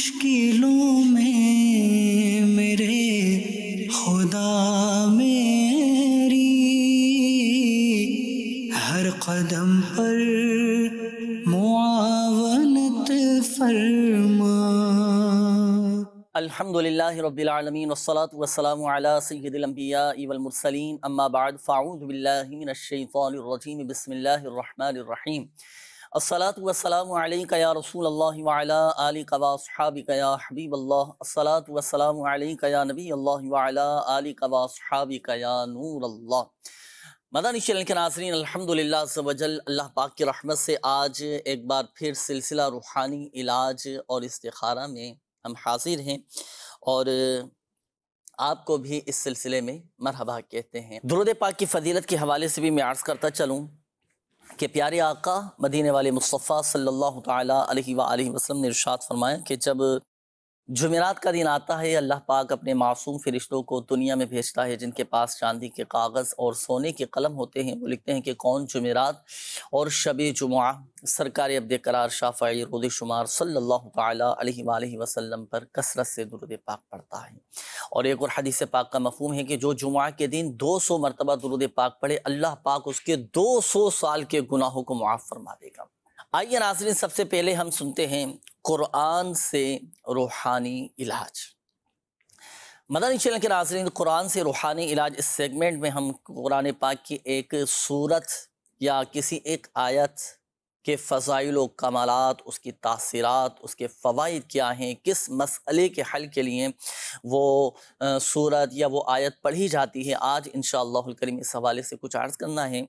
مشکلوں میں میرے خدا میری ہر قدم پر معاونت فرما۔ الحمدللہ رب العالمین والصلاة والسلام علی سید الانبیاء والمرسلین، اما بعد فاعوذ باللہ من الشیطان الرجیم، بسم اللہ الرحمن الرحیم۔ الصلاة والسلام علیکہ یا رسول اللہ وعلی آلکہ واصحابکہ یا حبیب اللہ، الصلاة والسلام علیکہ یا نبی اللہ وعلی آلکہ واصحابکہ یا نور اللہ۔ مدنی چینل کے ناظرین، الحمدللہ عز و جل اللہ پاک کی رحمت سے آج ایک بار پھر سلسلہ روحانی علاج اور استخارہ میں ہم حاضر ہیں، اور آپ کو بھی اس سلسلے میں مرحبا کہتے ہیں۔ درود پاک کی فضیلت کے حوالے سے بھی میں عرض کرتا چلوں کہ پیارے آقا مدینے والے مصطفیٰ صلی اللہ تعالیٰ علیہ وآلہ وسلم نے ارشاد فرمایا کہ جب جمعرات کا دن آتا ہے، اللہ پاک اپنے معصوم فرشتوں کو دنیا میں بھیجتا ہے جن کے پاس چاندی کے کاغذ اور سونے کے قلم ہوتے ہیں۔ وہ لکھتے ہیں کہ کون جمعرات اور شب جمعہ سرکار عبد قرار شافعی رود شمار صلی اللہ تعالیٰ علیہ وآلہ وسلم پر کثرت سے درود پاک پڑھتا ہے۔ اور ایک اور حدیث پاک کا مفہوم ہے کہ جو جمعہ کے دن 200 مرتبہ درود پاک پڑھے، اللہ پاک اس کے 200 سال کے گناہوں کو معاف فرما دے گا۔ آئیے ناظرین، سب سے پہلے ہم سنتے ہیں قرآن سے روحانی علاج۔ مدنی چینل کے ناظرین، قرآن سے روحانی علاج اس سیگمنٹ میں ہم قرآن پاک کی ایک سورت یا کسی ایک آیت کے فضائل و کمالات، اس کی تاثیرات، اس کے فوائد کیا ہیں، کس مسئلے کے حل کے لیے وہ سورت یا وہ آیت پڑھی جاتی ہے، آج انشاءاللہ الکریم اس حوالے سے کچھ عرض کرنا ہے۔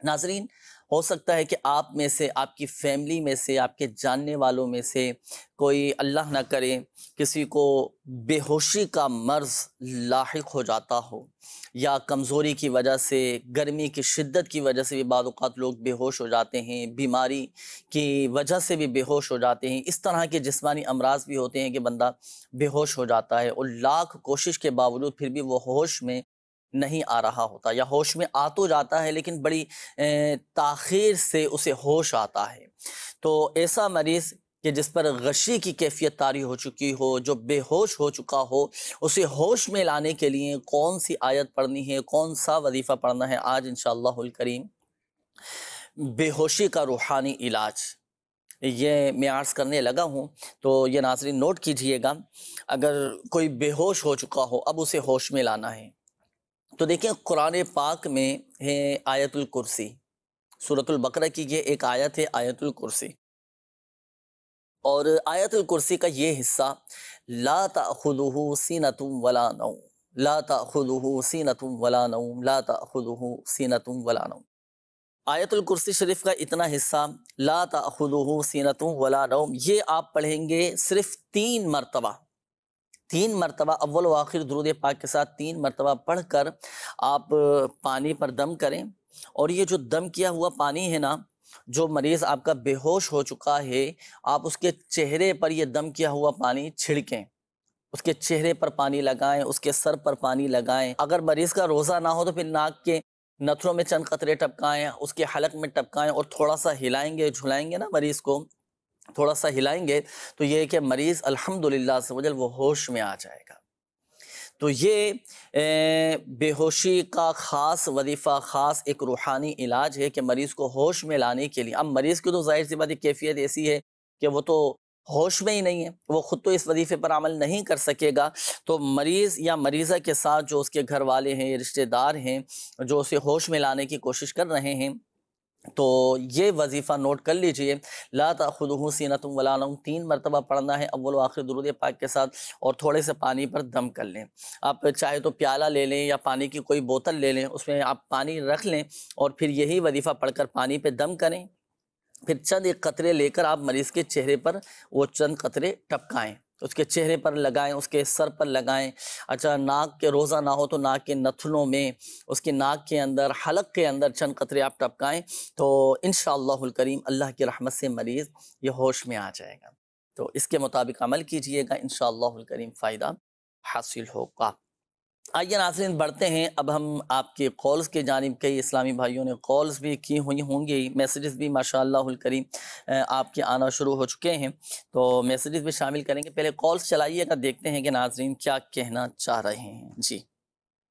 ناظرین، ہو سکتا ہے کہ آپ میں سے، آپ کی فیملی میں سے، آپ کے جاننے والوں میں سے کوئی اللہ نہ کرے کسی کو بے ہوشی کا مرض لاحق ہو جاتا ہو، یا کمزوری کی وجہ سے، گرمی کی شدت کی وجہ سے بھی بعض اوقات لوگ بے ہوش ہو جاتے ہیں، بیماری کی وجہ سے بھی بے ہوش ہو جاتے ہیں۔ اس طرح کے جسمانی امراض بھی ہوتے ہیں کہ بندہ بے ہوش ہو جاتا ہے، اور لاکھ کوشش کے باوجود پھر بھی وہ ہوش میں نہیں آ رہا ہوتا، یا ہوش میں آ تو جاتا ہے لیکن بڑی تاخیر سے اسے ہوش آتا ہے۔ تو ایسا مریض کہ جس پر غشی کی کیفیت طاری ہو چکی ہو، جو بے ہوش ہو چکا ہو، اسے ہوش میں لانے کے لیے کون سی آیت پڑھنی ہے، کون سا وظیفہ پڑھنا ہے، آج انشاءاللہ الکریم بے ہوشی کا روحانی علاج یہ میں عرض کرنے لگا ہوں۔ تو یہ ناظرین نوٹ کیجئے گا، اگر کوئی بے ہوش ہو چکا ہو، اب اسے ہوش میں لانا ہے، تو دیکھیں قرآن پاک میں ہے آیت الکرسی، سورۃ البقرہ کی یہ ایک آیت ہے آیت الکرسی، اور آیت الکرسی کا یہ حصہ لا تأخذہ سینۃ ولا نوم، لا تأخذہ سینۃ ولا نوم، لا تأخذہ سینۃ ولا نوم۔ آیت الکرسی شریف کا اتنا حصہ لا تأخذہ سینۃ ولا نوم، یہ آپ پڑھیں گے صرف 3 مرتبہ، 3 مرتبہ اول و آخر درود پاک کے ساتھ 3 مرتبہ پڑھ کر آپ پانی پر دم کریں، اور یہ جو دم کیا ہوا پانی ہے نا، جو مریض آپ کا بے ہوش ہو چکا ہے، آپ اس کے چہرے پر یہ دم کیا ہوا پانی چھڑکیں، اس کے چہرے پر پانی لگائیں، اس کے سر پر پانی لگائیں۔ اگر مریض کا روزہ نہ ہو تو پھر ناک کے نتھروں میں چند قطرے ٹپکائیں، اس کے حلق میں ٹپکائیں، اور تھوڑا سا ہلائیں گے، جھلائیں گے نا مریض کو، تھوڑا سا ہلائیں گے تو یہ کہ مریض الحمدللہ عز و جل وہ ہوش میں آ جائے گا۔ تو یہ بے ہوشی کا خاص وظیفہ، خاص ایک روحانی علاج ہے کہ مریض کو ہوش میں لانے کے لیے۔ اب مریض کی تو ظاہر سی بات کیفیت ایسی ہے کہ وہ تو ہوش میں ہی نہیں ہے، وہ خود تو اس وظیفے پر عمل نہیں کر سکے گا، تو مریض یا مریضہ کے ساتھ جو اس کے گھر والے ہیں، رشتہ دار ہیں، جو اسے ہوش میں لانے کی کوشش کر رہے ہیں، تو یہ وظیفہ نوٹ کر لیجئے، لا تأخذہ سینۃ ولا نوم 3 مرتبہ پڑھنا ہے اول و آخر درود پاک کے ساتھ، اور تھوڑے سے پانی پر دم کر لیں۔ آپ چاہے تو پیالہ لے لیں یا پانی کی کوئی بوتل لے لیں، اس میں آپ پانی رکھ لیں، اور پھر یہی وظیفہ پڑھ کر پانی پہ دم کریں، پھر چند ایک قطرے لے کر آپ مریض کے چہرے پر وہ چند قطرے ٹپکائیں، اس کے چہرے پر لگائیں، اس کے سر پر لگائیں۔ اچھا، ناک کے روزہ نہ ہو تو ناک کے نتھنوں میں، اس کے ناک کے اندر، حلق کے اندر چند قطرے آپ ٹپکائیں، تو انشاءاللہ الکریم اللہ کی رحمت سے مریض یہ ہوش میں آ جائے گا۔ تو اس کے مطابق عمل کیجئے گا، انشاءاللہ الکریم فائدہ حاصل ہوگا۔ آئیے ناظرین بڑھتے ہیں، اب ہم آپ کے کالز کے جانب، کئی اسلامی بھائیوں نے کالز بھی کی ہوئی ہوں گی، میسیجز بھی ماشاءاللہ الکریم آپ کے آنا شروع ہو چکے ہیں، تو میسیجز بھی شامل کریں گے۔ پہلے کالز چلائیے گا، دیکھتے ہیں کہ ناظرین کیا کہنا چاہ رہے ہیں۔ جی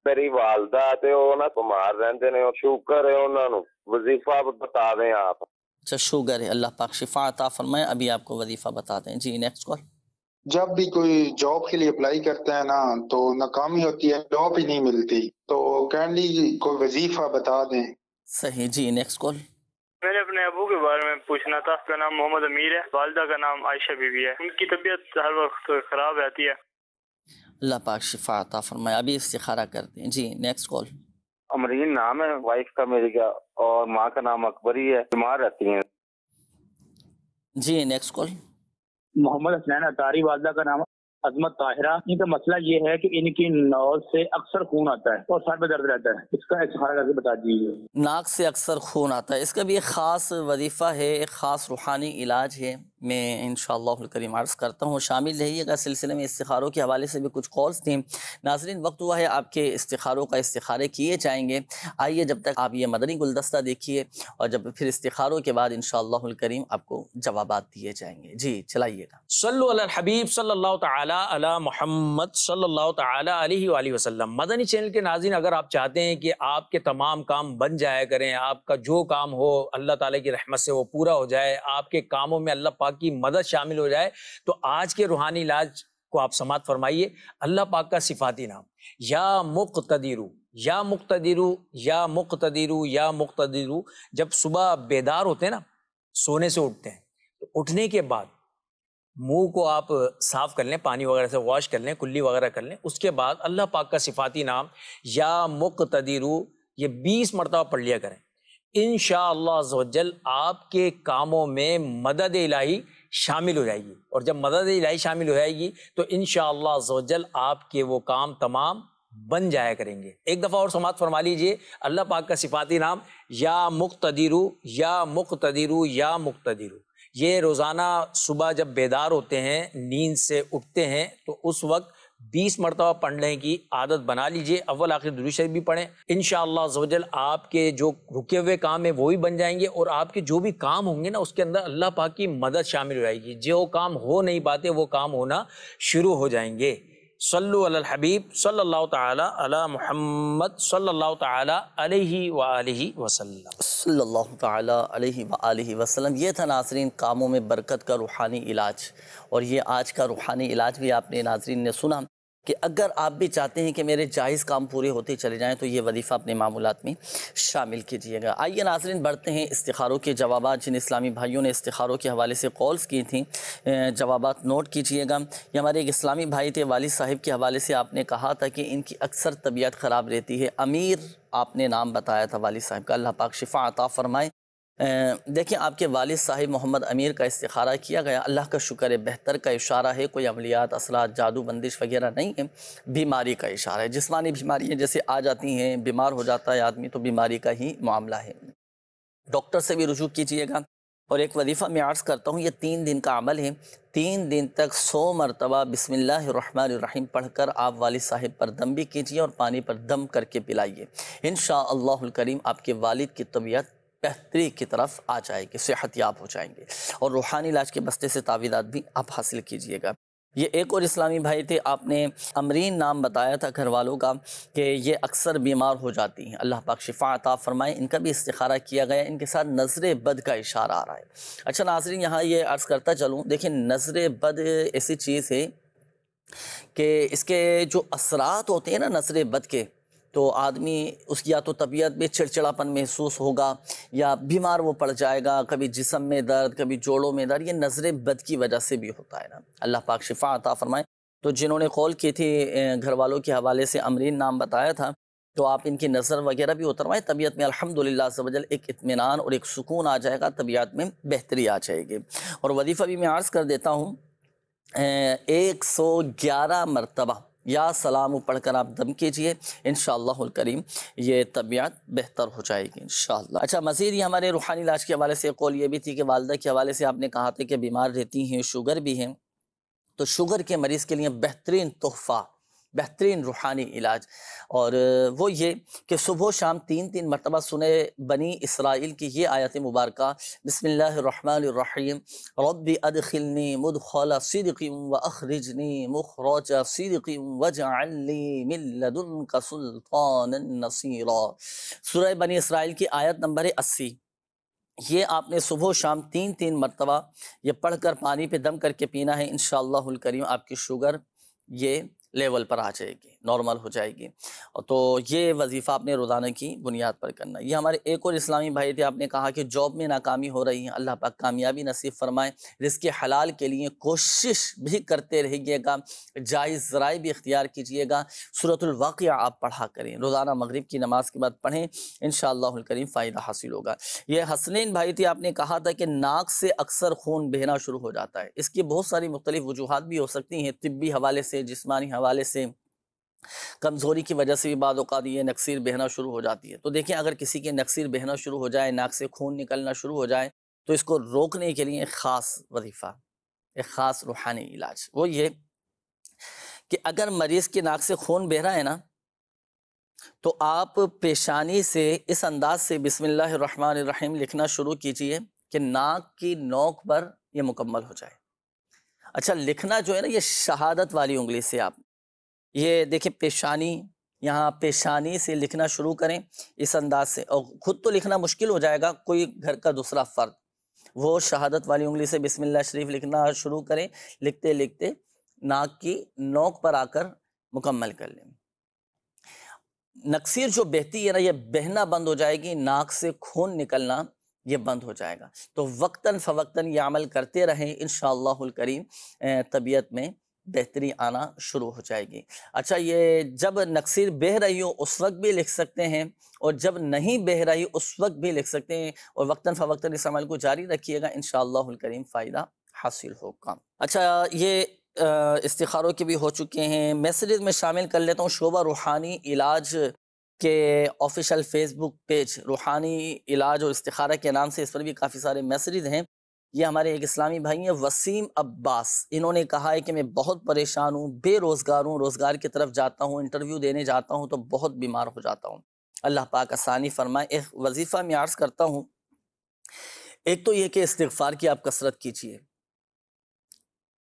میری والدہ تے وہ نا بیمار رہندے نے، شوگر ہے انہاں نو، وظیفہ بتا دیں آپ۔ اچھا شوگر ہے، اللہ پاک شفا عطا فرمائے، ابھی آپ کو وظیفہ بتا دیں۔ جی نیکسٹ کال۔ جب بھی کوئی جاب کے لیے اپلائی کرتے ہیں نا تو ناکامی ہوتی ہے، جاب ہی نہیں ملتی، تو کائنڈلی کوئی وظیفہ بتا دیں۔ صحیح، جی نیکسٹ کال۔ میں نے اپنے ابو کے بارے میں پوچھنا تھا۔ اس کا نام محمد امیر ہے، والدہ کا نام عائشہ بی بی ہے۔ ان کی طبیعت ہر وقت خراب رہتی ہے۔ اللہ پاک شفا عطا فرمائے، ابھی استخارہ کرتے ہیں۔ جی نیکسٹ کال۔ امرین نام ہے وائف کا میری کا، اور ماں کا نام اکبری ہے، بیمار رہتی ہیں۔ جی نیکسٹ کال۔ محمد حسنین اطاری، والدہ کا نام عظمت طاہرہ۔ ان کا مسئلہ یہ ہے کہ ان کی نوز سے اکثر خون آتا ہے اور سر میں درد رہتا ہے، اس کا استخارہ کر کے بتا دیجیے۔ ناک سے اکثر خون آتا ہے، اس کا بھی ایک خاص وظیفہ ہے، ایک خاص روحانی علاج ہے، میں انشاءاللہ الکریم عرض کرتا ہوں، شامل رہیے گا۔ سلسلے میں استخاروں کے حوالے سے بھی کچھ کالز تھیں ناظرین، وقت ہوا ہے آپ کے استخاروں کا، استخارے کیے جائیں گے۔ آئیے جب تک آپ یہ مدنی گلدستہ دیکھیے، اور جب پھر استخاروں کے بعد انشاءاللہ الکریم آپ کو جوابات دیے جائیں گے۔ جی چلائیے گا۔ صلو علی الحبیب صلی اللہ تعالی علی محمد صلی اللہ تعالی علیہ وآلہ وسلم۔ مدنی چینل کے ناظرین، اگر آپ چاہتے ہیں کہ آپ کے تمام کام بن جایا کریں، آپ کا جو کام ہو اللہ تعالیٰ کی رحمت سے وہ پورا ہو جائے، آپ کے کاموں میں اللہ پاک کی مدد شامل ہو جائے، تو آج کے روحانی علاج کو آپ سماعت فرمائیے۔ اللہ پاک کا صفاتی نام یا مقتدرو، یا مقتدرو، یا مقتدرو، یا مقتدرو۔ جب صبح بیدار ہوتے ہیں نا، سونے سے اٹھتے ہیں، تو اٹھنے کے بعد منہ کو آپ صاف کر لیں، پانی وغیرہ سے واش کر لیں، کلی وغیرہ کر لیں، اس کے بعد اللہ پاک کا صفاتی نام یا مقتدرو یہ 20 مرتبہ پڑھ لیا کریں۔ انشاءاللہ عز و جل آپ کے کاموں میں مدد الہی شامل ہو جائے گی، اور جب مدد الہی شامل ہو جائے گی تو انشاءاللہ عز و جل آپ کے وہ کام تمام بن جایا کریں گے۔ ایک دفعہ اور سماعت فرما لیجئے، اللہ پاک کا صفاتی نام یا مقتدرو، یا مقتدرو، یا مقتدرو۔ یہ روزانہ صبح جب بیدار ہوتے ہیں، نیند سے اٹھتے ہیں، تو اس وقت 20 مرتبہ پڑھنے کی عادت بنا لیجئے۔ اول آخر درود شریف بھی پڑھیں، انشاءاللہ عز و جل آپ کے جو رکے ہوئے کام ہیں وہ بھی بن جائیں گے، اور آپ کے جو بھی کام ہوں گے نا اس کے اندر اللہ پاک کی مدد شامل ہو جائے گی۔ جو کام ہو نہیں پاتے وہ کام ہونا شروع ہو جائیں گے۔ صلو علی الحبیب صلی اللہ تعالی علی محمد صلی اللہ تعالی علیہ وآلہ وسلم۔ صلی اللہ تعالی علیہ وآلہ وسلم۔ یہ تھا ناظرین کاموں میں برکت کا روحانی علاج، اور یہ آج کا روحانی علاج بھی آپ نے ناظرین نے سنا کہ اگر آپ بھی چاہتے ہیں کہ میرے جائز کام پورے ہوتے چلے جائیں تو یہ وظیفہ اپنے معمولات میں شامل کیجئے گا۔ آئیے ناظرین بڑھتے ہیں استخاروں کے جوابات۔ جن اسلامی بھائیوں نے استخاروں کے حوالے سے کالز کی تھیں، جوابات نوٹ کیجئے گا۔ یہ ہمارے ایک اسلامی بھائی تھے، والد صاحب کے حوالے سے آپ نے کہا تھا کہ ان کی اکثر طبیعت خراب رہتی ہے، امیر آپ نے نام بتایا تھا والد صاحب کا، اللہ پاک شفا عطا فرمائے۔ دیکھیں آپ کے والد صاحب محمد امیر کا استخارہ کیا گیا، اللہ کا شکر ہے، بہتر کا اشارہ ہے، کوئی عملیات اثرات جادو بندش وغیرہ نہیں ہے، بیماری کا اشارہ ہے، جسمانی بیماریاں جیسے آ جاتی ہیں، بیمار ہو جاتا ہے آدمی تو بیماری کا ہی معاملہ ہے، ڈاکٹر سے بھی رجوع کیجئے گا۔ اور ایک وظیفہ میں عرض کرتا ہوں، یہ 3 دن کا عمل ہے، 3 دن تک 100 مرتبہ بسم اللہ الرحمن الرحیم پڑھ کر آپ والد صاحب پر دم بھی کیجئے اور پانی پر دم کر کے پلائیے، انشاءاللہ الکریم آپ کے والد کی طبیعت بہتری کی طرف آ جائے گی، صحت یاب ہو جائیں گے، اور روحانی علاج کے بستے سے تعویذات بھی آپ حاصل کیجئے گا۔ یہ ایک اور اسلامی بھائی تھے، آپ نے امرین نام بتایا تھا گھر والوں کا کہ یہ اکثر بیمار ہو جاتی ہیں، اللہ پاک شفا عطا فرمائے، ان کا بھی استخارہ کیا گیا، ان کے ساتھ نظر بد کا اشارہ آ رہا ہے۔ اچھا ناظرین یہاں یہ عرض کرتا چلوں، دیکھیں نظر بد ایسی چیز ہے کہ اس کے جو اثرات ہوتے ہیں نا نظر بد کے، تو آدمی اس کی یا تو طبیعت میں چڑچڑاپن محسوس ہوگا، یا بیمار وہ پڑ جائے گا، کبھی جسم میں درد، کبھی جوڑوں میں درد، یہ نظر بد کی وجہ سے بھی ہوتا ہے نا، اللہ پاک شفا عطا فرمائے۔ تو جنہوں نے کال کی تھی گھر والوں کے حوالے سے امرین نام بتایا تھا، تو آپ ان کی نظر وغیرہ بھی اتروائیں، طبیعت میں الحمدللہ عز و جل ایک اطمینان اور ایک سکون آ جائے گا، طبیعت میں بہتری آ جائے گی۔ اور وظیفہ بھی میں عرض کر دیتا ہوں، 111 مرتبہ یا سلام پڑھ کر آپ دم کیجئے، انشاءاللہ الکریم یہ طبیعت بہتر ہو جائے گی انشاءاللہ۔ اچھا مزید یہ ہمارے روحانی علاج کے حوالے سے قول یہ بھی تھی کہ والدہ کے حوالے سے آپ نے کہا تھا کہ بیمار رہتی ہیں، شوگر بھی ہیں، تو شوگر کے مریض کے لیے بہترین تحفہ بہترین روحانی علاج، اور وہ یہ کہ صبح و شام 3 مرتبہ سنے بنی اسرائیل کی یہ آیت مبارکہ، بسم اللہ الرحمن الرحیم، رب ادخلنی مدخل صدق واخرجنی مخرج صدق واجعل لی من لدنک سلطانا نصیرا، سورہ بنی اسرائیل کی آیت نمبر 80۔ یہ آپ نے صبح و شام 3 مرتبہ یہ پڑھ کر پانی پہ دم کر کے پینا ہے، انشاءاللہ الکریم آپ کی شوگر یہ لیول پر آ جائے گی، نارمل ہو جائے گی۔ تو یہ وظیفہ آپ نے روزانہ کی بنیاد پر کرنا ہے۔ یہ ہمارے ایک اور اسلامی بھائی تھے، آپ نے کہا کہ جاب میں ناکامی ہو رہی ہے، اللہ پاک کامیابی نصیب فرمائے، رزق حلال کے لیے کوشش بھی کرتے رہیے گا، جائز ذرائع بھی اختیار کیجیے گا، سورۃ الواقعہ آپ پڑھا کریں، روزانہ مغرب کی نماز کے بعد پڑھیں، انشاءاللہ الکریم فائدہ حاصل ہوگا۔ یہ حسنین بھائی تھے، آپ نے کہا تھا کہ ناک سے اکثر خون بہنا شروع ہو جاتا ہے، اس کی بہت ساری مختلف وجوہات بھی ہو سکتی ہیں، طبی حوالے سے، جسمانی حوالے سے، کمزوری کی وجہ سے بھی بعض اوقات یہ نکسیر بہنا شروع ہو جاتی ہے۔ تو دیکھیں اگر کسی کے نکسیر بہنا شروع ہو جائے، ناک سے خون نکلنا شروع ہو جائے، تو اس کو روکنے کے لیے ایک خاص وظیفہ، ایک خاص روحانی علاج، وہ یہ کہ اگر مریض کے ناک سے خون بہ رہا ہے نا، تو آپ پیشانی سے اس انداز سے بسم اللہ الرحمن الرحیم لکھنا شروع کیجئے کہ ناک کی نوک پر یہ مکمل ہو جائے۔ اچھا، لکھنا جو ہے نا یہ شہادت والی انگلی سے، آپ یہ دیکھیں پیشانی، یہاں پیشانی سے لکھنا شروع کریں اس انداز سے، اور خود تو لکھنا مشکل ہو جائے گا، کوئی گھر کا دوسرا فرد وہ شہادت والی انگلی سے بسم اللہ شریف لکھنا شروع کریں، لکھتے لکھتے ناک کی نوک پر آ کر مکمل کر لیں۔ نکسیر جو بہتی ہے نا یہ بہنا بند ہو جائے گی، ناک سے خون نکلنا یہ بند ہو جائے گا۔ تو وقتاً فوقتاً یہ عمل کرتے رہیں، انشاءاللہ الکریم طبیعت میں بہتری آنا شروع ہو جائے گی۔ اچھا، یہ جب نکسیر بہہ رہی ہو اس وقت بھی لکھ سکتے ہیں، اور جب نہیں بہہ رہی اس وقت بھی لکھ سکتے ہیں، اور وقتاً فوقتاً اس عمل کو جاری رکھیے گا، انشاءاللہ الکریم فائدہ حاصل ہوگا۔ اچھا، یہ استخاروں کے بھی ہو چکے ہیں، میسیجز میں شامل کر لیتا ہوں۔ شعبہ روحانی علاج کے آفیشیل فیس بک پیج روحانی علاج اور استخارہ کے نام سے، اس پر بھی کافی سارے میسیجز ہیں۔ یہ ہمارے ایک اسلامی بھائی ہیں وسیم عباس، انہوں نے کہا ہے کہ میں بہت پریشان ہوں، بے روزگار ہوں، روزگار کی طرف جاتا ہوں، انٹرویو دینے جاتا ہوں تو بہت بیمار ہو جاتا ہوں، اللہ پاک آسانی فرمائے۔ ایک وظیفہ میں عرض کرتا ہوں، ایک تو یہ کہ استغفار کی آپ کثرت کیجئے۔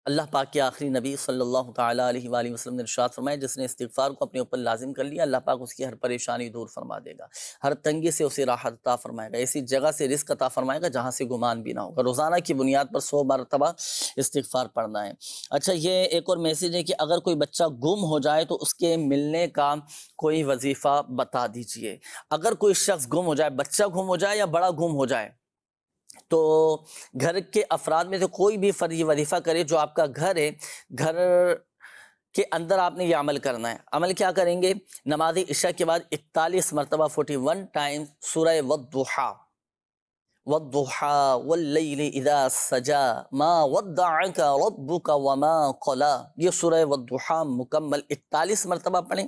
اللہ پاک کے آخری نبی صلی اللہ تعالیٰ علیہ وآلہ وسلم نے ارشاد فرمایا، جس نے استغفار کو اپنے اوپر لازم کر لیا، اللہ پاک اس کی ہر پریشانی دور فرما دے گا، ہر تنگی سے اسے راحت عطا فرمائے گا، ایسی جگہ سے رزق عطا فرمائے گا جہاں سے گمان بھی نہ ہوگا۔ روزانہ کی بنیاد پر 100 مرتبہ استغفار پڑھنا ہے۔ اچھا، یہ ایک اور میسیج ہے کہ اگر کوئی بچہ گم ہو جائے تو اس کے ملنے کا کوئی وظیفہ بتا دیجئے۔ اگر کوئی شخص گم ہو جائے، بچہ گم ہو جائے یا بڑا گم ہو جائے، تو گھر کے افراد میں سے کوئی بھی فرد یہ وظیفہ کرے، جو آپ کا گھر ہے، گھر کے اندر آپ نے یہ عمل کرنا ہے۔ عمل کیا کریں گے؟ نماز عشاء کے بعد 41 مرتبہ 41 ٹائم سورہ والضحیٰ، والضحیٰ واللیل اذا سجا ما ودعک ربک وما قلا، یہ سورہ والضحیٰ مکمل 41 مرتبہ پڑھیں۔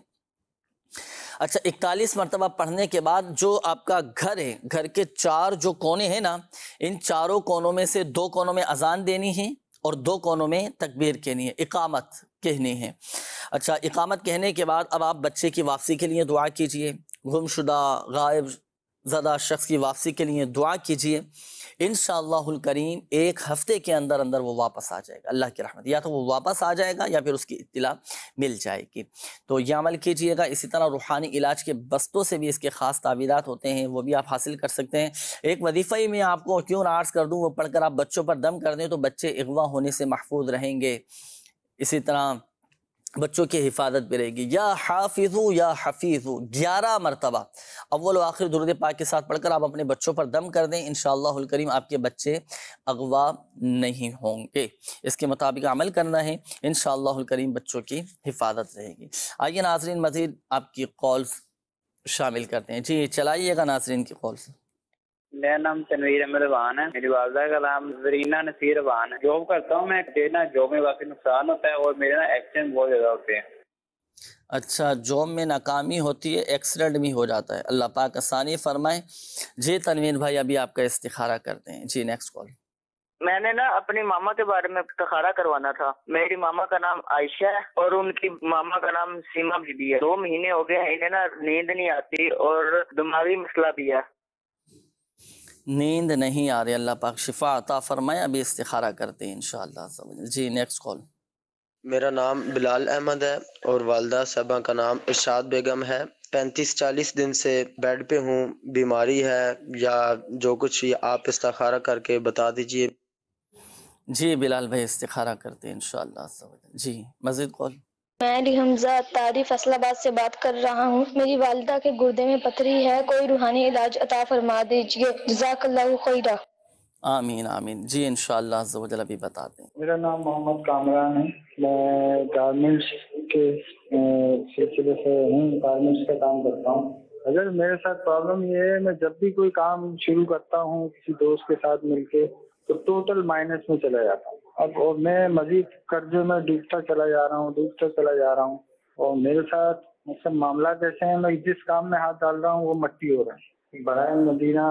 اچھا، 41 مرتبہ پڑھنے کے بعد جو آپ کا گھر ہے، گھر کے 4 جو کونے ہیں نا، ان چاروں کونوں میں سے 2 کونوں میں اذان دینی ہے اور 2 کونوں میں تکبیر کہنی ہے، اقامت کہنی ہے۔ اچھا، اقامت کہنے کے بعد اب آپ بچے کی واپسی کے لیے دعا کیجئے، گم شدہ غائب زدہ شخص کی واپسی کے لیے دعا کیجئے، انشاءاللہ الکریم 1 ہفتے کے اندر اندر وہ واپس آ جائے گا، اللہ کی رحمت، یا تو وہ واپس آ جائے گا یا پھر اس کی اطلاع مل جائے گی۔ تو یہ عمل کیجئے گا۔ اسی طرح روحانی علاج کے بستوں سے بھی اس کے خاص تعویذات ہوتے ہیں، وہ بھی آپ حاصل کر سکتے ہیں۔ ایک وظیفہ ہی میں آپ کو کیوں نہ عرض کر دوں، وہ پڑھ کر آپ بچوں پر دم کر دیں تو بچے اغوا ہونے سے محفوظ رہیں گے، اسی طرح بچوں کی حفاظت بھی رہے گی۔ یا حافظو یا حفیظو 11 مرتبہ اول و آخر درود پاک کے ساتھ پڑھ کر آپ اپنے بچوں پر دم کر دیں، انشاءاللہ الکریم آپ کے بچے اغوا نہیں ہوں گے۔ اس کے مطابق عمل کرنا ہے، انشاءاللہ الکریم بچوں کی حفاظت رہے گی۔ آئیے ناظرین مزید آپ کی کالز شامل کرتے ہیں۔ جی چلائیے گا ناظرین کی کالز۔ میرا نام تنویر احمد افغان ہے، میری والدہ کا نام زرینہ نصیر افغان ہے۔ جاب کرتا ہوں میں، جاب میں کافی نقصان ہوتا ہے اور میرے نا ایکسیڈنٹ بہت زیادہ ہوتے ہیں۔ اچھا، جاب میں ناکامی ہوتی ہے، ایکسیڈنٹ بھی ہو جاتا ہے، اللہ پاک آسانی فرمائے۔ جی تنویر بھائی ابھی آپ کا استخارہ کرتے ہیں۔ جی نیکسٹ کال۔ میں نے نا اپنی ماما کے بارے میں استخارہ کروانا تھا. میری ماما کا نام عائشہ ہے اور ان کی ماما کا نام سیما بی بی ہے. 2 مہینے ہو گئے ہیں انہیں نا نیند نہیں آتی اور دماغی مسئلہ بھی ہے. نیند نہیں آ رہی، اللہ پاک شفا عطا فرمائے. ابھی استخارہ کرتے ہیں انشاءاللہ. جی نیکسٹ کال. میرا نام بلال احمد ہے اور والدہ صاحبہ کا نام ارشاد بیگم ہے. 35-40 دن سے بیڈ پہ ہوں. بیماری ہے یا جو کچھ آپ استخارہ کر کے بتا دیجئے. جی بلال بھائی استخارہ کرتے ہیں انشاءاللہ. جی مزید کال. میں علی حمزہ اتاری فیصل آباد سے بات کر رہا ہوں. میری والدہ کے گردے میں پتھری ہے، کوئی روحانی علاج عطا فرما دیجیے. جزاک اللہ خیرہ. آمین آمین. جی انشاءاللہ عز و جل ابھی بتاتے ہیں. میرا نام محمد کامران ہے. میں گارمنٹس کے سلسلے سے ہوں، گارمنٹس کا کام کرتا ہوں. اگر میرے ساتھ پرابلم یہ ہے، میں جب بھی کوئی کام شروع کرتا ہوں کسی دوست کے ساتھ مل کے تو ٹوٹل مائنس میں چلا جاتا ہوں. اب اور میں مزید قرضے میں ڈوبتا چلا جا رہا ہوں. اور میرے ساتھ مطلب معاملات ایسے ہیں، میں جس کام میں ہاتھ ڈال رہا ہوں وہ مٹی ہو رہا ہے. برائے مدینہ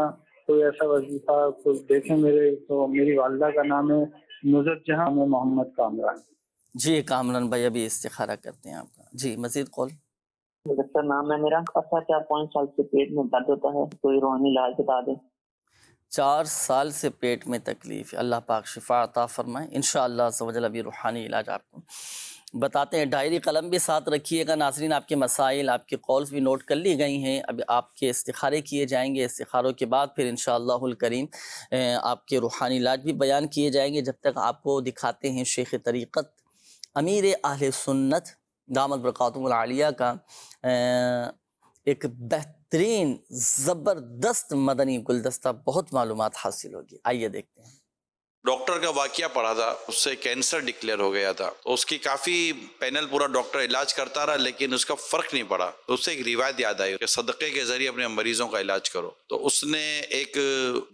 کوئی ایسا وظیفہ کوئی دیکھیں میرے. تو میری والدہ کا نام ہے نظرت جہاں میں محمد کامران. جی کامران بھائی ابھی استخارہ کرتے ہیں آپ کا. جی مزید کال. ڈاکٹر نام ہے میرا. 4 سال سے پیٹ میں درد ہوتا ہے، کوئی روحانی علاج بتا دیں. 4 سال سے پیٹ میں تکلیف، اللہ پاک شفا عطا فرمائے انشاءاللہ عز و جل. ابھی روحانی علاج آپ کو بتاتے ہیں. ڈائری قلم بھی ساتھ رکھیے گا ناظرین. آپ کے مسائل، آپ کے کالز بھی نوٹ کر لی گئی ہیں. اب آپ کے استخارے کیے جائیں گے. استخاروں کے بعد پھر انشاءاللہ الکریم آپ کے روحانی علاج بھی بیان کیے جائیں گے. جب تک آپ کو دکھاتے ہیں شیخ طریقت امیر اہل سنت دامت برکاتہم العالیہ کا ایک بہترین زبردست مدنی گلدستہ. بہت معلومات حاصل ہوگی. آئیے دیکھتے ہیں. ڈاکٹر کا واقعہ پڑھا تھا، اس سے کینسر ڈکلیئر ہو گیا تھا. اس کی کافی پینل پورا ڈاکٹر علاج کرتا رہا لیکن اس کا فرق نہیں پڑا. تو اس سے ایک روایت یاد آئی کہ صدقے کے ذریعے اپنے مریضوں کا علاج کرو. تو اس نے ایک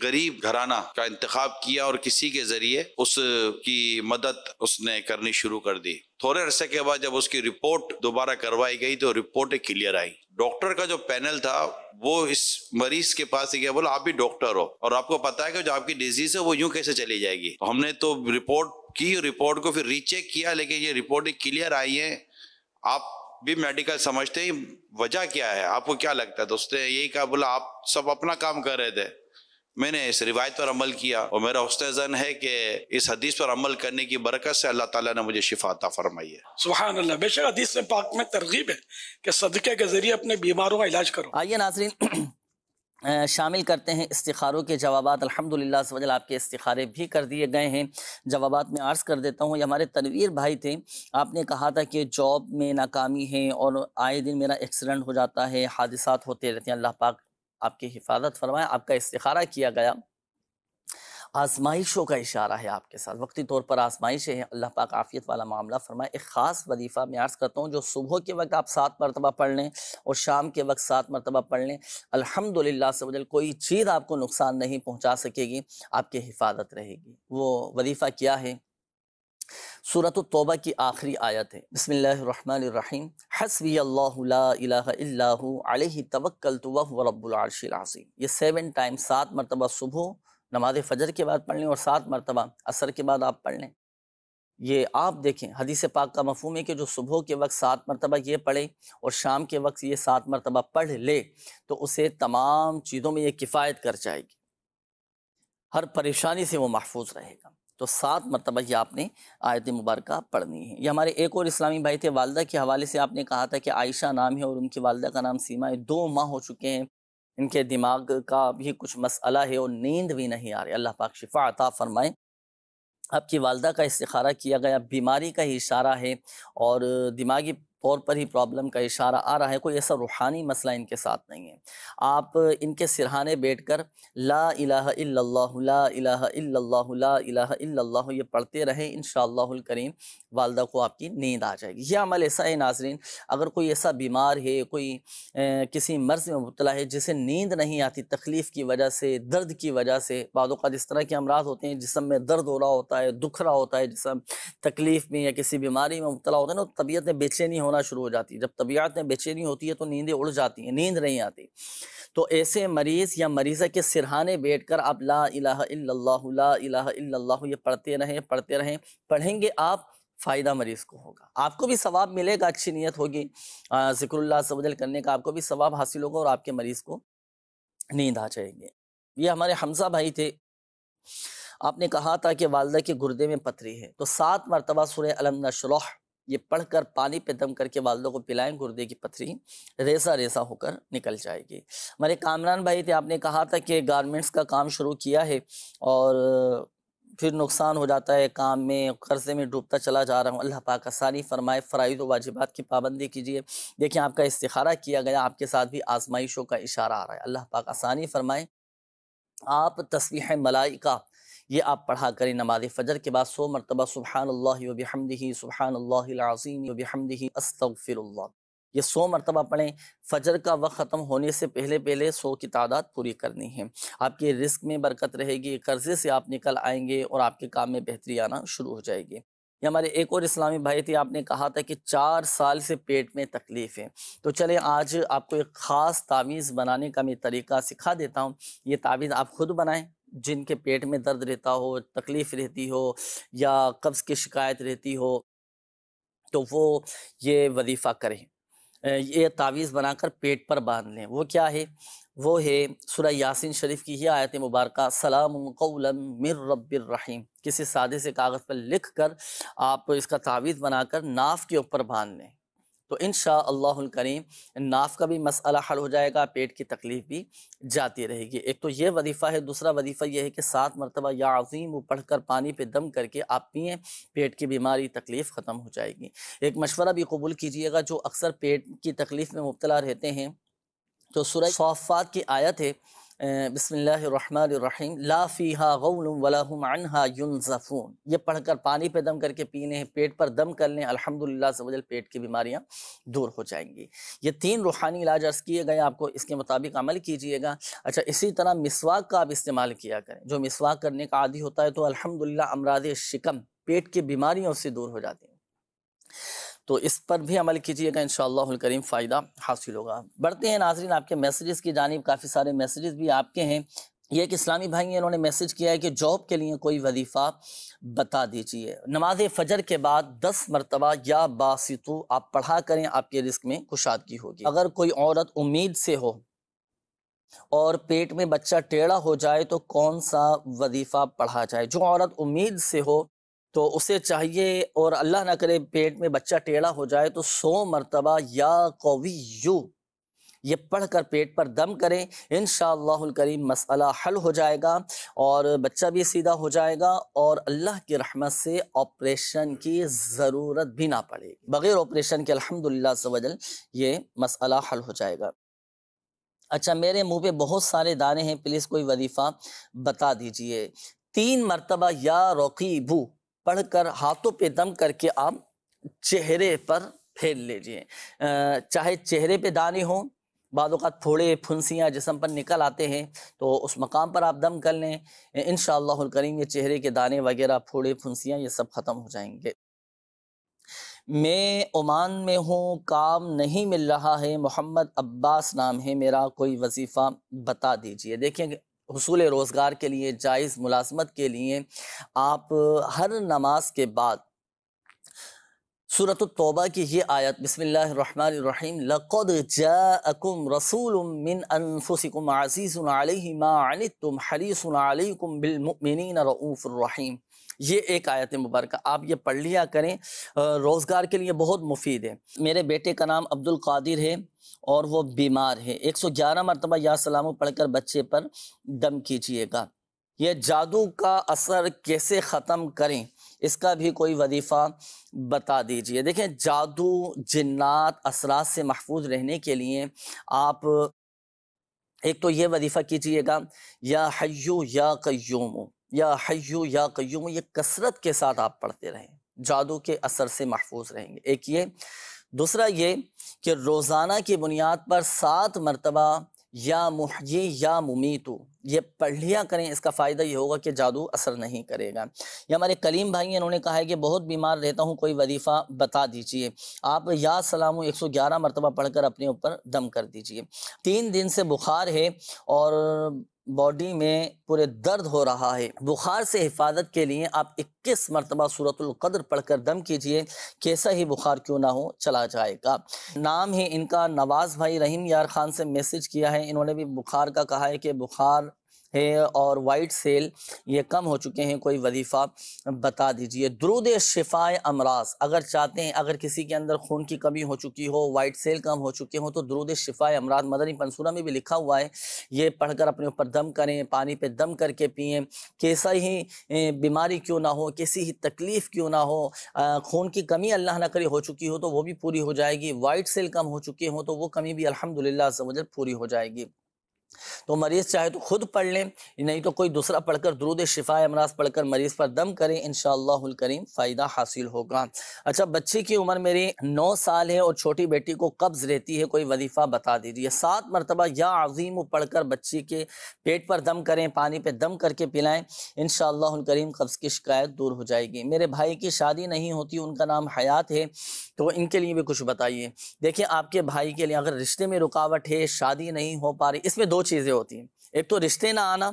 غریب گھرانہ کا انتخاب کیا اور کسی کے ذریعے اس کی مدد اس نے کرنی شروع کر دی. تھوڑے عرصے کے بعد جب اس کی رپورٹ دوبارہ کروائی گئی تو رپورٹ کلیئر آئی. ڈاکٹر کا جو پینل تھا وہ اس مریض کے پاس گیا، بولا آپ بھی ڈاکٹر ہو اور آپ کو پتا ہے کہ جو آپ کی ڈیزیز ہے وہ یوں کیسے چلی جائے گی. ہم نے تو رپورٹ کی، رپورٹ کو پھر ری چیک کیا لیکن یہ رپورٹ کلیئر آئی ہے. آپ بھی میڈیکل سمجھتے ہیں، وجہ کیا ہے؟ آپ کو کیا لگتا ہے؟ تو اس نے یہی کہا، بولا آپ سب اپنا کام کر رہے تھے، میں نے اس روایت پر عمل کیا اور میرا حسن ظن ہے کہ اس حدیث پر عمل کرنے کی برکت سے اللہ تعالیٰ نے مجھے شفا عطا فرمائی ہے. سبحان اللہ. بے شک حدیث میں پاک میں ترغیب ہے کہ صدقے کے ذریعے اپنے بیماروں کا علاج کرو. آئیے ناظرین شامل کرتے ہیں استخاروں کے جوابات. الحمدللہ عز و جل آپ کے استخارے بھی کر دیے گئے ہیں. جوابات میں عرض کر دیتا ہوں. یہ ہمارے تنویر بھائی تھے. آپ نے کہا تھا کہ جاب میں ناکامی ہے اور آئے دن میرا ایکسیڈنٹ ہو جاتا ہے، حادثات ہوتے رہتے ہیں. اللہ پاک آپ کی حفاظت فرمائے. آپ کا استخارہ کیا گیا، آزمائشوں کا اشارہ ہے آپ کے ساتھ، وقتی طور پر آزمائش ہے. اللہ پاک عافیت والا معاملہ فرمائے. ایک خاص وظیفہ میں عرض کرتا ہوں جو صبح کے وقت آپ 7 مرتبہ پڑھ لیں اور شام کے وقت 7 مرتبہ پڑھ لیں، الحمدللہ سے وجل کوئی چیز آپ کو نقصان نہیں پہنچا سکے گی، آپ کی حفاظت رہے گی. وہ وظیفہ کیا ہے؟ سورۃ التوبہ کی آخری آیت ہے. بسم اللہ الرحمن الرحیم. حسبی اللہ لا الہ الا ہو علیہ توکلت وہو رب العرش العظیم. یہ 7 ٹائم 7 مرتبہ صبح نماز فجر کے بعد پڑھ لیں اور 7 مرتبہ عصر کے بعد آپ پڑھ لیں. یہ آپ دیکھیں حدیث پاک کا مفہوم ہے کہ جو صبح کے وقت 7 مرتبہ یہ پڑھے اور شام کے وقت یہ 7 مرتبہ پڑھ لے تو اسے تمام چیزوں میں یہ کفایت کر جائے گی، ہر پریشانی سے وہ محفوظ رہے گا. تو 7 مرتبہ یہ آپ نے آیت مبارکہ پڑھنی ہے. یہ ہمارے ایک اور اسلامی بھائی تھے، والدہ کے حوالے سے آپ نے کہا تھا کہ عائشہ نام ہے اور ان کی والدہ کا نام سیما ہے. 2 ماہ ہو چکے ہیں، ان کے دماغ کا بھی کچھ مسئلہ ہے اور نیند بھی نہیں آ رہی. اللہ پاک شفا عطا فرمائے. آپ کی والدہ کا استخارہ کیا گیا، بیماری کا ہی اشارہ ہے اور دماغی طور پر ہی پرابلم کا اشارہ آ رہا ہے. کوئی ایسا روحانی مسئلہ ان کے ساتھ نہیں ہے. آپ ان کے سرہانے بیٹھ کر لا الہ الا اللہ لا الہ الا اللہ لا الہ الا اللہ یہ پڑھتے رہیں، انشاءاللہ الکریم والدہ کو آپ کی نیند آ جائے گی. یہ عمل ایسا ہے ناظرین، اگر کوئی ایسا بیمار ہے، کوئی کسی مرض میں مبتلا ہے جسے نیند نہیں آتی تکلیف کی وجہ سے، درد کی وجہ سے، بعض اوقات اس طرح کے امراض ہوتے ہیں جسم میں درد ہو رہا ہوتا ہے، دکھ رہا ہوتا ہے جسم، تکلیف میں یا کسی بیماری میں مبتلا ہوتا ہے نا، طبیعت میں بے چینی ہونا ہونا شروع ہو جاتی ہے. جب طبیعت میں بے چینی ہوتی ہے تو نیندیں اڑ جاتی ہیں، نیند نہیں آتی. تو ایسے مریض یا مریضہ کے سرہانے بیٹھ کر آپ لا الہ الا اللہ لا الہ الا اللہ یہ پڑھتے رہیں. پڑھیں گے آپ، فائدہ مریض کو ہوگا، آپ کو بھی ثواب ملے گا، اچھی نیت ہوگی ذکر اللہ عز و جل کرنے کا، آپ کو بھی ثواب حاصل ہوگا اور آپ کے مریض کو نیند آ جائے گی. یہ ہمارے حمزہ بھائی تھے، آپ نے کہا تھا کہ والدہ کے گردے میں پتھری ہے، تو 7 مرتبہ سورہ الم نشرح یہ پڑھ کر پانی پہ دم کر کے والدہ کو پلائیں، گردے کی پتھری ریزہ ریزہ ہو کر نکل جائے گی. ہمارے کامران بھائی تھے، آپ نے کہا تھا کہ گارمنٹس کا کام شروع کیا ہے اور پھر نقصان ہو جاتا ہے کام میں، قرضے میں ڈوبتا چلا جا رہا ہوں. اللہ پاک آسانی فرمائے، فرائض و واجبات کی پابندی کیجیے. دیکھیں آپ کا استخارہ کیا گیا، آپ کے ساتھ بھی آزمائشوں کا اشارہ آ رہا ہے. اللہ پاک آسانی فرمائے. آپ تسبیح ملائکہ یہ آپ پڑھا کریں نماز فجر کے بعد 100 مرتبہ سبحان اللہ و بحمدہ سبحان اللہ العظیم و بحمدہ استغفر اللہ، یہ 100 مرتبہ پڑھیں. فجر کا وقت ختم ہونے سے پہلے 100 کی تعداد پوری کرنی ہے. آپ کے رزق میں برکت رہے گی، قرضے سے آپ نکل آئیں گے اور آپ کے کام میں بہتری آنا شروع ہو جائے گی. یہ ہمارے ایک اور اسلامی بھائی تھے، آپ نے کہا تھا کہ 4 سال سے پیٹ میں تکلیف ہے. تو چلیں آج آپ کو ایک خاص تعویذ بنانے کا میں طریقہ سکھا دیتا ہوں. یہ تعویذ آپ خود بنائیں، جن کے پیٹ میں درد رہتا ہو، تکلیف رہتی ہو یا قبض کی شکایت رہتی ہو تو وہ یہ وظیفہ کریں. یہ تعویذ بنا کر پیٹ پر باندھ لیں. وہ کیا ہے؟ وہ ہے سورہ یاسین شریف کی یہ آیت مبارکہ سلام قولا من رب الرحیم. کسی سادے سے کاغذ پر لکھ کر آپ اس کا تعویذ بنا کر ناف کے اوپر باندھ لیں تو انشاءاللہ الکریم ناف کا بھی مسئلہ حل ہو جائے گا، پیٹ کی تکلیف بھی جاتی رہے گی. ایک تو یہ وظیفہ ہے. دوسرا وظیفہ یہ ہے کہ 7 مرتبہ یا عظیم پڑھ کر پانی پہ دم کر کے آپ پئیں، پیٹ کی بیماری تکلیف ختم ہو جائے گی. ایک مشورہ بھی قبول کیجئے گا، جو اکثر پیٹ کی تکلیف میں مبتلا رہتے ہیں تو سورہ صافات کی آیت ہے بسم اللہ الرحمن الرحیم لا فیہا غول ولا هم عنہا ینزفون. یہ پڑھ کر پانی پہ دم کر کے پینے ہیں، پیٹ پر دم کر لیں، الحمدللہ عز و جل پیٹ کی بیماریاں دور ہو جائیں گی. یہ 3 روحانی علاج عرض کیے گئے، آپ کو اس کے مطابق عمل کیجئے گا. اچھا اسی طرح مسواک کا آپ استعمال کیا کریں. جو مسواک کرنے کا عادی ہوتا ہے تو الحمدللہ امراض شکم، پیٹ کی بیماریوں سے دور ہو جاتے ہیں. تو اس پر بھی عمل کیجئے گا، انشاءاللہ الکریم فائدہ حاصل ہوگا. بڑھتے ہیں ناظرین آپ کے میسیجز کی جانب. کافی سارے میسیجز بھی آپ کے ہیں. یہ ایک اسلامی بھائی ہیں، انہوں نے میسیج کیا ہے کہ جاب کے لیے کوئی وظیفہ بتا دیجئے. نماز فجر کے بعد 10 مرتبہ یا باسطو آپ پڑھا کریں، آپ کے رزق میں کشادگی ہوگی. اگر کوئی عورت امید سے ہو اور پیٹ میں بچہ ٹیڑھا ہو جائے تو کون سا وظیفہ پڑھا جائے؟ جو عورت امید سے ہو تو اسے چاہیے، اور اللہ نہ کرے پیٹ میں بچہ ٹیڑھا ہو جائے تو 100 مرتبہ یا قویو یہ پڑھ کر پیٹ پر دم کریں. انشاءاللہ الکریم مسئلہ حل ہو جائے گا اور بچہ بھی سیدھا ہو جائے گا اور اللہ کی رحمت سے آپریشن کی ضرورت بھی نہ پڑے گی. بغیر آپریشن کے الحمدللہ عز و جل یہ مسئلہ حل ہو جائے گا. اچھا میرے منہ پہ بہت سارے دانے ہیں، پلیز کوئی وظیفہ بتا دیجئے. 3 مرتبہ یا رقیبو پڑھ کر ہاتھوں پہ دم کر کے آپ چہرے پر پھیر لیجئے. چاہے چہرے پہ دانے ہوں، بعض اوقات پھوڑے پھنسیاں جسم پر نکل آتے ہیں تو اس مقام پر آپ دم کر لیں، انشاءاللہ الکریم یہ چہرے کے دانے وغیرہ پھوڑے پھنسیاں یہ سب ختم ہو جائیں گے. میں عمان میں ہوں، کام نہیں مل رہا ہے، محمد عباس نام ہے میرا، کوئی وظیفہ بتا دیجئے. دیکھیں حصول روزگار کے لیے، جائز ملازمت کے لیے آپ ہر نماز کے بعد سورۃ التوبہ کی یہ آیت بسم اللہ الرحمن الرحیم لقد جاءکم رسول من انفسکم عزیز علیہ ما عنتم حریص علیکم بالمؤمنین رؤوف الرحیم، یہ ایک آیت مبارکہ آپ یہ پڑھ لیا کریں، روزگار کے لیے بہت مفید ہے. میرے بیٹے کا نام عبد القادر ہے اور وہ بیمار ہے. 111 مرتبہ یا سلام پڑھ کر بچے پر دم کیجئے گا. یہ جادو کا اثر کیسے ختم کریں، اس کا بھی کوئی وظیفہ بتا دیجئے. دیکھیں جادو جنات اثرات سے محفوظ رہنے کے لیے آپ ایک تو یہ وظیفہ کیجئے گا یا حیو یا قیوم، یا حیو یا قیوم، یہ کثرت کے ساتھ آپ پڑھتے رہیں، جادو کے اثر سے محفوظ رہیں گے. ایک یہ. دوسرا یہ کہ روزانہ کی بنیاد پر 7 مرتبہ یا محیی یا ممیتو یہ پڑھ لیا کریں، اس کا فائدہ یہ ہوگا کہ جادو اثر نہیں کرے گا۔ یہ ہمارے کلیم بھائی ہیں، انہوں نے کہا ہے کہ بہت بیمار رہتا ہوں، کوئی وظیفہ بتا دیجئے۔ آپ یا سلام 111 مرتبہ پڑھ کر اپنے اوپر دم کر دیجئے۔ 3 دن سے بخار ہے اور باڈی میں پورے درد ہو رہا ہے۔ بخار سے حفاظت کے لیے آپ 21 مرتبہ سورۃ القدر پڑھ کر دم کیجئے، کیسا ہی بخار کیوں نہ ہو چلا جائے گا۔ نام ہے ان کا نواز بھائی، رحیم یار خان سے میسج کیا ہے، انہوں نے بھی بخار کا کہا ہے کہ بخار ہے اور وائٹ سیل یہ کم ہو چکے ہیں، کوئی وظیفہ بتا دیجئے۔ درود شفاء امراض اگر چاہتے ہیں، اگر کسی کے اندر خون کی کمی ہو چکی ہو، وائٹ سیل کم ہو چکے ہوں، تو درود شفاء امراض مدنی منصورہ میں بھی لکھا ہوا ہے، یہ پڑھ کر اپنے اوپر دم کریں، پانی پہ دم کر کے پئیں، کیسا ہی بیماری کیوں نہ ہو، کیسی ہی تکلیف کیوں نہ ہو، خون کی کمی اللہ نہ کرے ہو چکی ہو تو وہ بھی پوری ہو جائے گی، وائٹ سیل کم ہو چکے ہوں تو وہ کمی بھی الحمدللہ عز و جل پوری ہو جائے گی۔ تو مریض چاہے تو خود پڑھ لیں، نہیں تو کوئی دوسرا پڑھ کر درود شفاء امراض پڑھ کر مریض پر دم کریں، انشاءاللہ الکریم فائدہ حاصل ہوگا۔ اچھا، بچی کی عمر میری 9 سال ہے اور چھوٹی بیٹی کو قبض رہتی ہے، کوئی وظیفہ بتا دیجیے۔ 7 مرتبہ یا عظیم پڑھ کر بچی کے پیٹ پر دم کریں، پانی پہ دم کر کے پلائیں، انشاءاللہ الکریم قبض کی شکایت دور ہو جائے گی۔ میرے بھائی کی شادی نہیں ہوتی، ان کا نام حیات ہے، تو ان کے لیے بھی کچھ بتائیے۔ دیکھیں، آپ کے بھائی کے لیے اگر رشتے میں رکاوٹ ہے، شادی نہیں ہو پا رہی، اس میں 2 چیزیں ہوتی ہیں، ایک تو رشتے نہ آنا،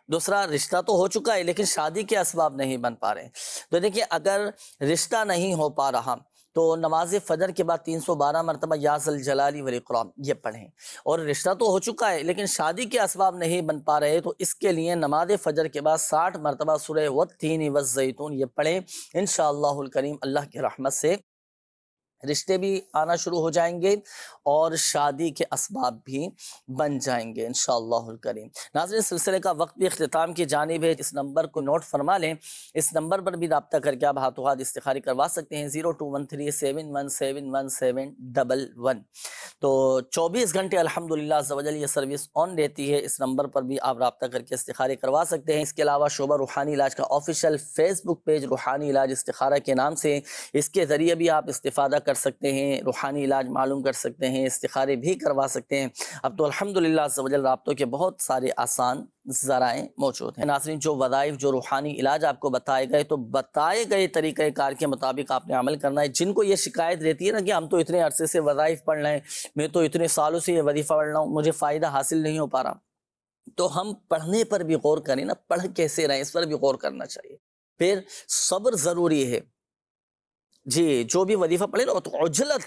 دوسرا رشتہ تو ہو چکا ہے لیکن شادی کے اسباب نہیں بن پا رہے۔ تو دیکھیں، اگر رشتہ نہیں ہو پا رہا تو نماز فجر کے بعد 312 مرتبہ یا ذا الجلال والاکرام یہ پڑھیں، اور رشتہ تو ہو چکا ہے لیکن شادی کے اسباب نہیں بن پا رہے تو اس کے لیے نماز فجر کے بعد 60 مرتبہ سورہ والتین والزیتون یہ پڑھیں، انشاءاللہ الکریم اللہ کی رحمت سے رشتے بھی آنا شروع ہو جائیں گے اور شادی کے اسباب بھی بن جائیں گے انشاءاللہ الکریم۔ ناظرین، سلسلے کا وقت بھی اختتام کی جانب ہے، اس نمبر کو نوٹ فرما لیں، اس نمبر پر بھی رابطہ کر کے آپ ہاتھوں ہاتھ استخاری کروا سکتے ہیں، 0213717111۔ تو 24 گھنٹے الحمدللہ عز و جل یہ سروس آن رہتی ہے، اس نمبر پر بھی آپ رابطہ کر کے استخارے کروا سکتے ہیں۔ اس کے علاوہ شعبہ روحانی علاج کا آفیشیل فیس بک پیج روحانی علاج استخارہ کے نام سے، اس کے ذریعے بھی آپ استفادہ کر سکتے ہیں، روحانی علاج معلوم کر سکتے ہیں، استخارے بھی کروا سکتے ہیں۔ اب تو الحمدللہ عز و جل رابطوں کے بہت سارے آسان ذرائع موجود ہیں۔ ناظرین، جو وظائف، جو روحانی علاج آپ کو بتائے گئے تو بتائے گئے طریقہ کار کے مطابق آپ نے عمل کرنا ہے۔ جن کو یہ شکایت رہتی ہے نا کہ ہم تو اتنے عرصے سے وظائف پڑھ رہے ہیں، میں تو اتنے سالوں سے یہ وظیفہ پڑھ رہا ہوں، مجھے فائدہ حاصل نہیں ہو پا رہا، تو ہم پڑھنے پر بھی غور کریں نا، پڑھ کیسے رہیں اس پر بھی غور کرنا چاہیے۔ پھر صبر ضروری ہے، جی جو بھی وظیفہ پڑھے نا تو عجلت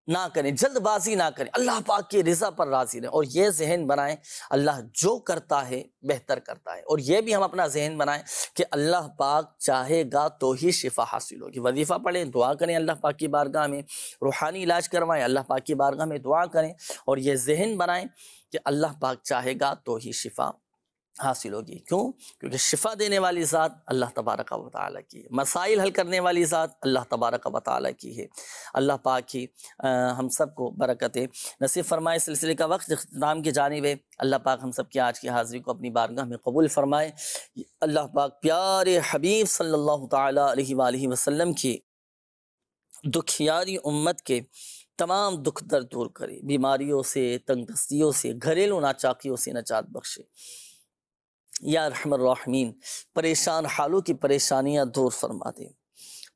نہ کریں، جلد بازی نہ کریں، اللہ پاک کی رضا پر راضی رہیں، اور یہ ذہن بنائیں اللہ جو کرتا ہے بہتر کرتا ہے، اور یہ بھی ہم اپنا ذہن بنائیں کہ اللہ پاک چاہے گا تو ہی شفا حاصل ہوگی۔ وظیفہ پڑھیں، دعا کریں اللہ پاک کی بارگاہ میں، روحانی علاج کروائیں اللہ پاک کی بارگاہ میں دعا کریں، اور یہ ذہن بنائیں کہ اللہ پاک چاہے گا تو ہی شفا حاصل ہوگی۔ کیوں؟ کیونکہ شفا دینے والی ذات اللہ تبارک و تعالیٰ کی ہے، مسائل حل کرنے والی ذات اللہ تبارک و تعالیٰ کی ہے۔ اللہ پاک ہی ہم سب کو برکت نصیب فرمائے۔ سلسلے کا وقت اختتام کی جانب ہے، اللہ پاک ہم سب کی آج کی حاضری کو اپنی بارگاہ میں قبول فرمائے۔ اللہ پاک پیارے حبیب صلی اللہ تعالیٰ علیہ وآلہ وسلم کی دکھیاری امت کے تمام دکھ درد دور کرے، بیماریوں سے، تنگ دستیوں سے، گھریلو ناچاکیوں سے نجات بخشے یا ارحم الراحمین۔ پریشان حالوں کی پریشانیاں دور فرما دے،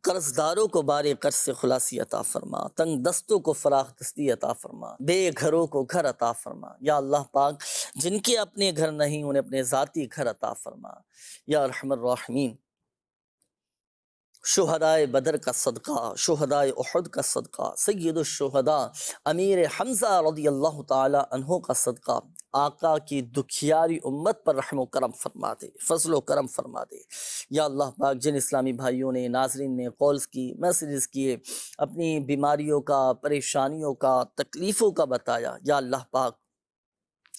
قرض داروں کو بارے قرض سے خلاصی عطا فرما، تنگ دستوں کو فراخ دستی عطا فرما، بے گھروں کو گھر عطا فرما یا اللہ پاک۔ جن کے اپنے گھر نہیں انہیں اپنے ذاتی گھر عطا فرما یا ارحم الراحمین۔ شہدائے بدر کا صدقہ، شہدائے احد کا صدقہ، سید الشہداء امیر حمزہ رضی اللہ تعالی عنہ کا صدقہ، آقا کی دکھیاری امت پر رحم و کرم فرما دے، فضل و کرم فرما دے یا اللہ پاک۔ جن اسلامی بھائیوں نے، ناظرین نے کالز کی، میسیجز کیے، اپنی بیماریوں کا، پریشانیوں کا، تکلیفوں کا بتایا یا اللہ پاک،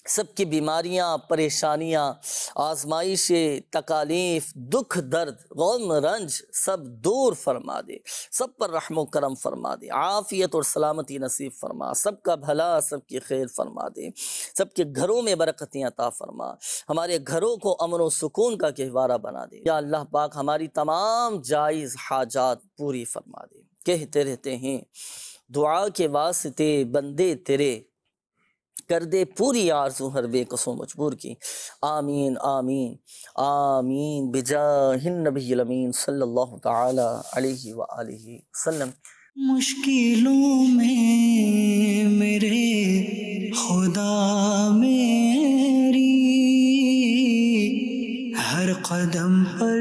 سب کی بیماریاں، پریشانیاں، آزمائشیں، تکالیف، دکھ درد، غم رنج سب دور فرما دے، سب پر رحم و کرم فرما دے، عافیت اور سلامتی نصیب فرما، سب کا بھلا، سب کی خیر فرما دے، سب کے گھروں میں برکتیں عطا فرما، ہمارے گھروں کو امن و سکون کا گہوارہ بنا دے یا اللہ پاک۔ ہماری تمام جائز حاجات پوری فرما دے۔ کہتے رہتے ہیں دعا کے واسطے بندے تیرے، کر دے پوری آرزو ہر بے کس و مجبور کی. آمین آمین آمین بجاہ النبی الامین صلی اللہ تعالی علیہ وآلہ وسلم. مشکلوں میں میرے خدا میری ہر قدم پر